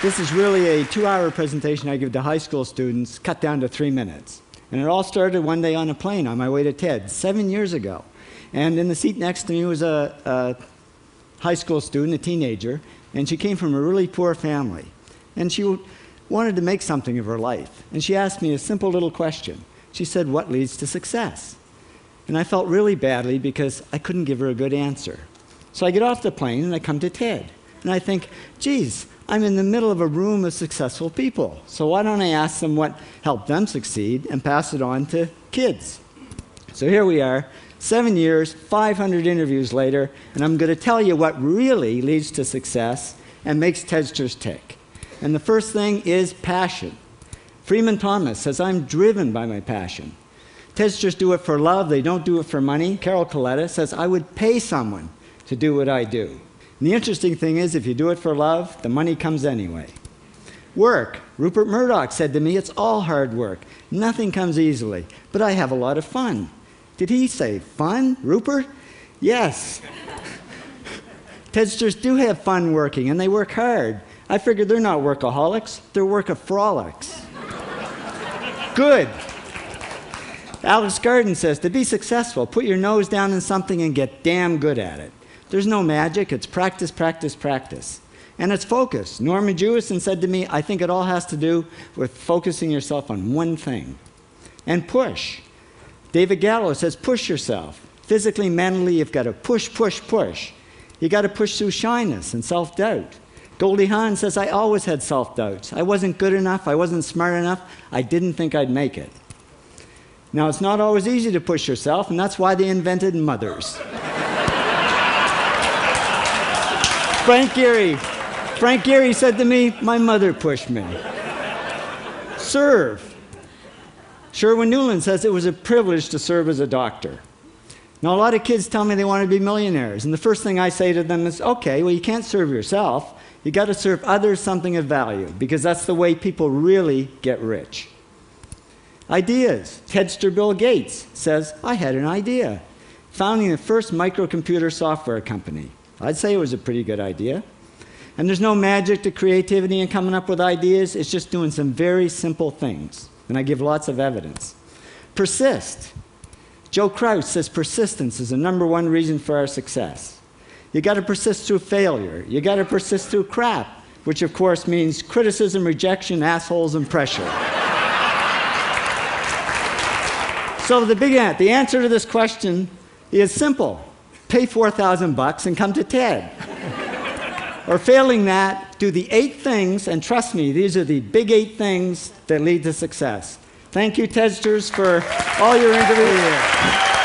This is really a 2-hour presentation I give to high school students, cut down to 3 minutes. And it all started one day on a plane on my way to TED, 7 years ago. And in the seat next to me was a high school student, a teenager, and she came from a really poor family. And she wanted to make something of her life. And she asked me a simple little question. She said, "What leads to success?" And I felt really badly because I couldn't give her a good answer. So I get off the plane and I come to TED. And I think, geez, I'm in the middle of a room of successful people. So why don't I ask them what helped them succeed and pass it on to kids? So here we are, 7 years, 500 interviews later, and I'm going to tell you what really leads to success and makes TEDsters tick. And the first thing is passion. Freeman Thomas says, "I'm driven by my passion." TEDsters do it for love, they don't do it for money. Carol Coletta says, "I would pay someone to do what I do." And the interesting thing is, if you do it for love, the money comes anyway. Work. Rupert Murdoch said to me, "It's all hard work. Nothing comes easily, but I have a lot of fun." Did he say fun, Rupert? Yes. TEDsters do have fun working, and they work hard. I figure they're not workaholics, they're workaholics. Good. Alex Garden says, to be successful, put your nose down in something and get damn good at it. There's no magic, it's practice, practice, practice. And it's focus. Norman Jewison said to me, "I think it all has to do with focusing yourself on one thing." And push. David Gallo says, push yourself. Physically, mentally, you've got to push, push, push. You've got to push through shyness and self-doubt. Goldie Hawn says, "I always had self-doubts. I wasn't good enough, I wasn't smart enough, I didn't think I'd make it." Now, it's not always easy to push yourself, and that's why they invented mothers. Frank Gehry said to me, "My mother pushed me." Serve. Sherwin Newland says it was a privilege to serve as a doctor. Now, a lot of kids tell me they want to be millionaires, and the first thing I say to them is, okay, well, you can't serve yourself. You got to serve others something of value, because that's the way people really get rich. Ideas. TEDster Bill Gates says, "I had an idea." Founding the first microcomputer software company. I'd say it was a pretty good idea. And there's no magic to creativity and coming up with ideas. It's just doing some very simple things. And I give lots of evidence. Persist. Joe Kraus says persistence is the #1 reason for our success. You got to persist through failure. You got to persist through crap, which of course means criticism, rejection, assholes, and pressure. So the answer to this question is simple. Pay $4,000 and come to TED. Or failing that, do the 8 things, and trust me, these are the big 8 things that lead to success. Thank you, TEDsters, for all your interviews.